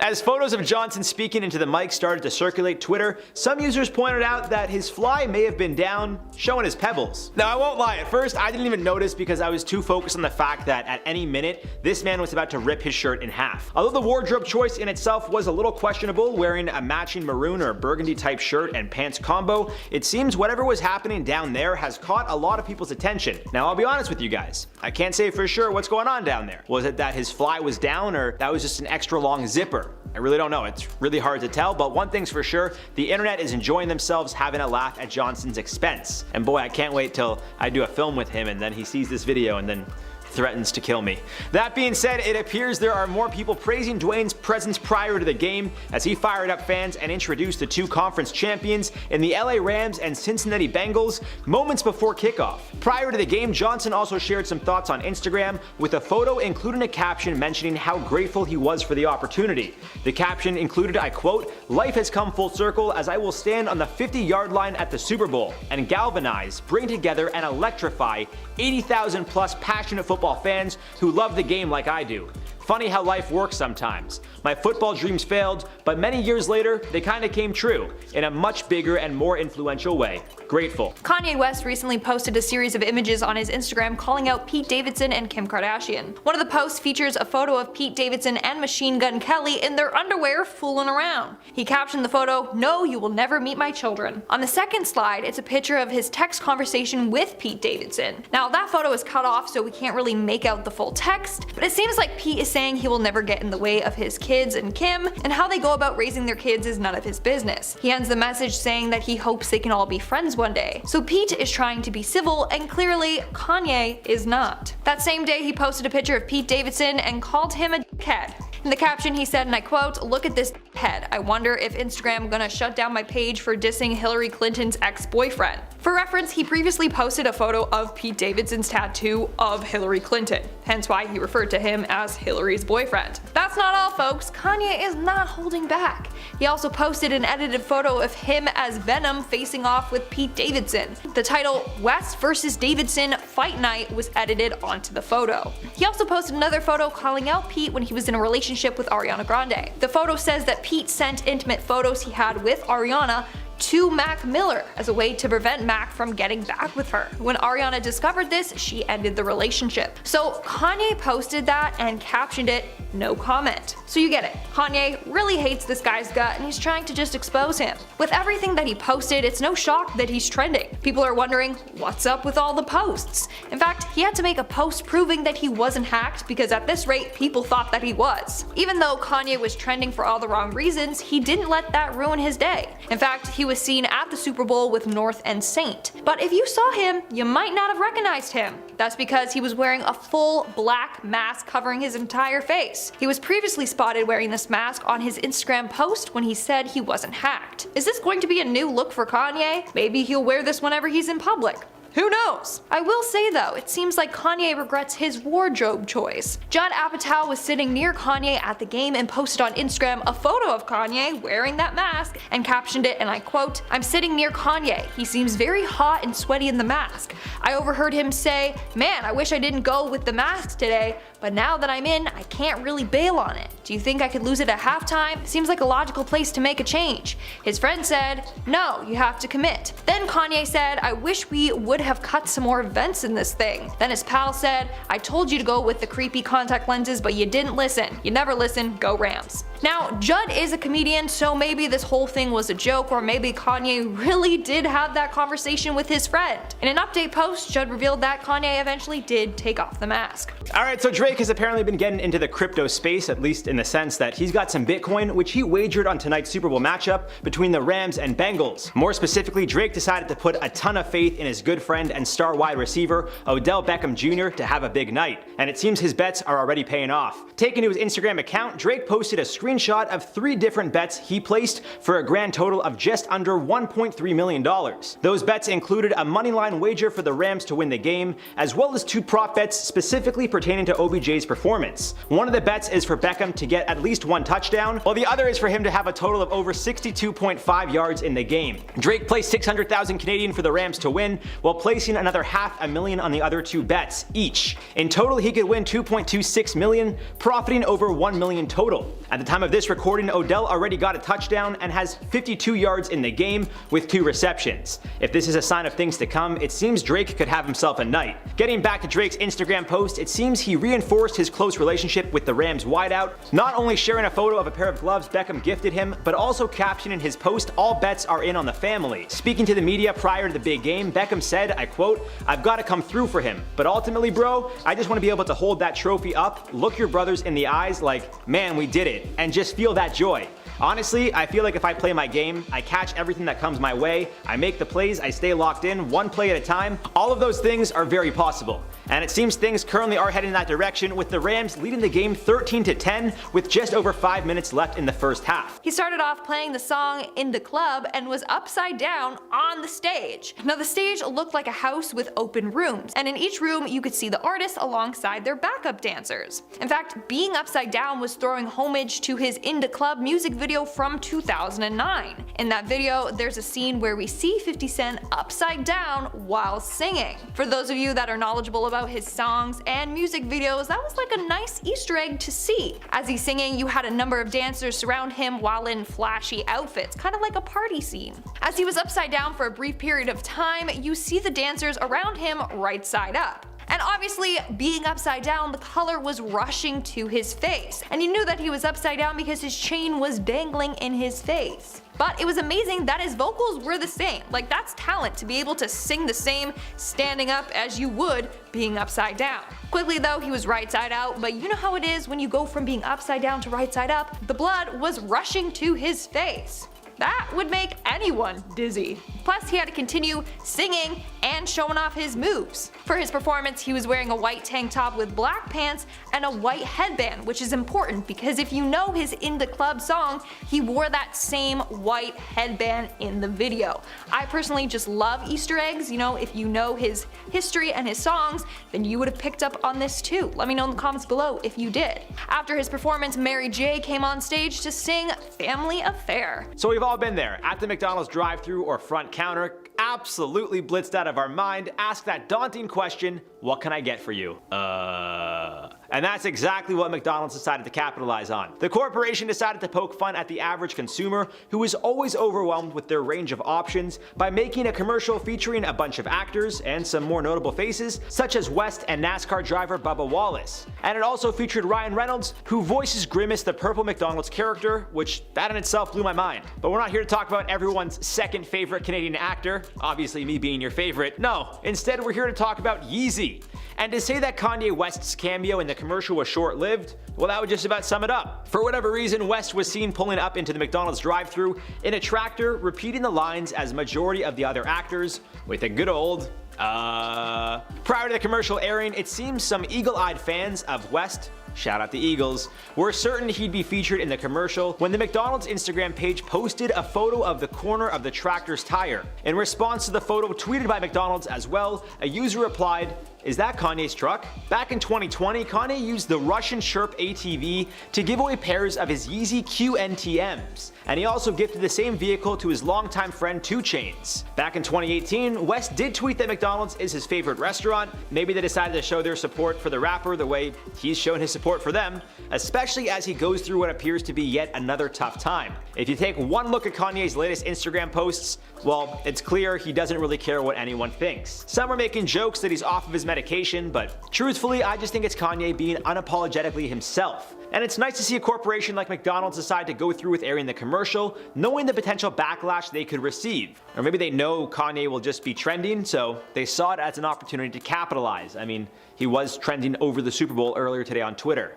As photos of Johnson speaking into the mic started to circulate Twitter, some users pointed out that his fly may have been down, showing his pebbles. Now I won't lie, at first I didn't even notice because I was too focused on the fact that at any minute, this man was about to rip his shirt in half. Although the wardrobe choice in itself was a little questionable, wearing a matching maroon or burgundy type shirt and pants combo, it seems whatever was happening down there has caught a lot of people's attention. Now I'll be honest with you guys, I can't say for sure what's going on down there. Was it that his fly was down, or that was just an extra long zipper? I really don't know, it's really hard to tell, but one thing's for sure, the internet is enjoying themselves having a laugh at Johnson's expense. And boy, I can't wait till I do a film with him and then he sees this video and then threatens to kill me. That being said, it appears there are more people praising Dwayne's presence prior to the game as he fired up fans and introduced the two conference champions in the LA Rams and Cincinnati Bengals moments before kickoff. Prior to the game, Johnson also shared some thoughts on Instagram with a photo including a caption mentioning how grateful he was for the opportunity. The caption included, I quote, "Life has come full circle as I will stand on the 50-yard line at the Super Bowl and galvanize, bring together and electrify 80,000 plus passionate football fans who love the game like I do. Funny how life works sometimes. My football dreams failed, but many years later, they kinda came true, in a much bigger and more influential way. Grateful." Kanye West recently posted a series of images on his Instagram calling out Pete Davidson and Kim Kardashian. One of the posts features a photo of Pete Davidson and Machine Gun Kelly in their underwear fooling around. He captioned the photo, "No, you will never meet my children." On the second slide, it's a picture of his text conversation with Pete Davidson. Now that photo is cut off so we can't really make out the full text, but it seems like Pete is saying he will never get in the way of his kids and Kim, and how they go about raising their kids is none of his business. He ends the message saying that he hopes they can all be friends one day. So Pete is trying to be civil, and clearly Kanye is not. That same day he posted a picture of Pete Davidson and called him a dickhead. In the caption he said, and I quote, "Look at this head. I wonder if Instagram gonna shut down my page for dissing Hillary Clinton's ex-boyfriend." For reference, he previously posted a photo of Pete Davidson's tattoo of Hillary Clinton, hence why he referred to him as Hillary's boyfriend. That's not all, folks. Kanye is not holding back. He also posted an edited photo of him as Venom facing off with Pete Davidson. The title West vs. Davidson Fight Night was edited onto the photo. He also posted another photo calling out Pete when he was in a relationship with Ariana Grande. The photo says that Pete sent intimate photos he had with Ariana to Mac Miller as a way to prevent Mac from getting back with her. When Ariana discovered this, she ended the relationship. So Kanye posted that and captioned it, "No comment." So you get it. Kanye really hates this guy's gut and he's trying to just expose him. With everything that he posted, it's no shock that he's trending. People are wondering, what's up with all the posts? In fact, he had to make a post proving that he wasn't hacked because at this rate, people thought that he was. Even though Kanye was trending for all the wrong reasons, he didn't let that ruin his day. In fact, he was seen at the Super Bowl with North and Saint. But if you saw him, you might not have recognized him. That's because he was wearing a full black mask covering his entire face. He was previously spotted wearing this mask on his Instagram post when he said he wasn't hacked. Is this going to be a new look for Kanye? Maybe he'll wear this whenever he's in public. Who knows? I will say though, it seems like Kanye regrets his wardrobe choice. Judd Apatow was sitting near Kanye at the game and posted on Instagram a photo of Kanye wearing that mask and captioned it, and I quote, "I'm sitting near Kanye. He seems very hot and sweaty in the mask. I overheard him say, 'Man, I wish I didn't go with the mask today, but now that I'm in, I can't really bail on it. Do you think I could lose it at halftime? Seems like a logical place to make a change.' His friend said, 'No, you have to commit.' Then Kanye said, 'I wish we would have cut some more vents in this thing.' Then his pal said, 'I told you to go with the creepy contact lenses, but you didn't listen. You never listen, go Rams.'" Now, Judd is a comedian, so maybe this whole thing was a joke, or maybe Kanye really did have that conversation with his friend. In an update post, Judd revealed that Kanye eventually did take off the mask. Alright, so Drake has apparently been getting into the crypto space, at least in the sense that he's got some Bitcoin, which he wagered on tonight's Super Bowl matchup between the Rams and Bengals. More specifically, Drake decided to put a ton of faith in his good friend and star wide receiver Odell Beckham Jr. to have a big night, and it seems his bets are already paying off. Taken to his Instagram account, Drake posted a screenshot of 3 different bets he placed for a grand total of just under $1.3 million. Those bets included a moneyline wager for the Rams to win the game, as well as 2 prop bets specifically pertaining to OBJ's performance. One of the bets is for Beckham to get at least 1 touchdown, while the other is for him to have a total of over 62.5 yards in the game. Drake placed 600,000 Canadian for the Rams to win, while placing another $500,000 on the other 2 bets each. In total, he could win $2.26 million, profiting over $1 million total. At the time of this recording, Odell already got a touchdown and has 52 yards in the game with 2 receptions. If this is a sign of things to come, it seems Drake could have himself a night. Getting back to Drake's Instagram post, it seems he reinforced his close relationship with the Rams wideout, not only sharing a photo of a pair of gloves Beckham gifted him, but also captioning his post, "All bets are in on the family." Speaking to the media prior to the big game, Beckham said, I quote, "I've got to come through for him, but ultimately, bro, I just want to be able to hold that trophy up, look your brothers in the eyes like, man, we did it, and just feel that joy." Honestly, I feel like if I play my game, I catch everything that comes my way, I make the plays, I stay locked in, one play at a time, all of those things are very possible. And it seems things currently are heading in that direction, with the Rams leading the game 13-10 with just over 5 minutes left in the first half. He started off playing the song in the club and was upside down on the stage. Now the stage looked like a house with open rooms, and in each room you could see the artist alongside their backup dancers. In fact, being upside down was throwing homage to his In the Club music video from 2009. In that video, there's a scene where we see 50 Cent upside down while singing. For those of you that are knowledgeable about his songs and music videos, that was like a nice Easter egg to see. As he's singing, you had a number of dancers surround him while in flashy outfits, kind of like a party scene. As he was upside down for a brief period of time, you see the dancers around him right side up. And obviously, being upside down, the color was rushing to his face. And you knew that he was upside down because his chain was dangling in his face. But it was amazing that his vocals were the same. Like, that's talent, to be able to sing the same standing up as you would being upside down. Quickly though, he was right side out, but you know how it is when you go from being upside down to right side up? The blood was rushing to his face. That would make anyone dizzy. Plus, he had to continue singing and showing off his moves. For his performance, he was wearing a white tank top with black pants and a white headband, which is important because if you know his In the Club song, he wore that same white headband in the video. I personally just love Easter eggs. You know, if you know his history and his songs, then you would have picked up on this too. Let me know in the comments below if you did. After his performance, Mary J came on stage to sing Family Affair. So we've all been there, at the McDonald's drive-thru or front counter, absolutely blitzed out of our mind, ask that daunting question, what can I get for you? And that's exactly what McDonald's decided to capitalize on. The corporation decided to poke fun at the average consumer who is always overwhelmed with their range of options by making a commercial featuring a bunch of actors and some more notable faces such as West and NASCAR driver Bubba Wallace. And it also featured Ryan Reynolds, who voices Grimace, the purple McDonald's character, which that in itself blew my mind. But we're not here to talk about everyone's second favorite Canadian actor, obviously me being your favorite. No, instead we're here to talk about Yeezy. And to say that Kanye West's cameo in the commercial was short-lived, well, that would just about sum it up. For whatever reason, West was seen pulling up into the McDonald's drive-thru in a tractor, repeating the lines as majority of the other actors, with a good old, Prior to the commercial airing, it seems some eagle-eyed fans of West, shout out the Eagles, were certain he'd be featured in the commercial when the McDonald's Instagram page posted a photo of the corner of the tractor's tire. In response to the photo tweeted by McDonald's as well, a user replied, "Is that Kanye's truck?" Back in 2020, Kanye used the Russian Sherp ATV to give away pairs of his Yeezy QNTMs, and he also gifted the same vehicle to his longtime friend 2 Chainz. Back in 2018, West did tweet that McDonald's is his favorite restaurant. Maybe they decided to show their support for the rapper the way he's shown his support for them, especially as he goes through what appears to be yet another tough time. If you take one look at Kanye's latest Instagram posts, well, it's clear he doesn't really care what anyone thinks. Some are making jokes that he's off of his medication, but truthfully, I just think it's Kanye being unapologetically himself. And it's nice to see a corporation like McDonald's decide to go through with airing the commercial, knowing the potential backlash they could receive. Or maybe they know Kanye will just be trending, so they saw it as an opportunity to capitalize. I mean, he was trending over the Super Bowl earlier today on Twitter.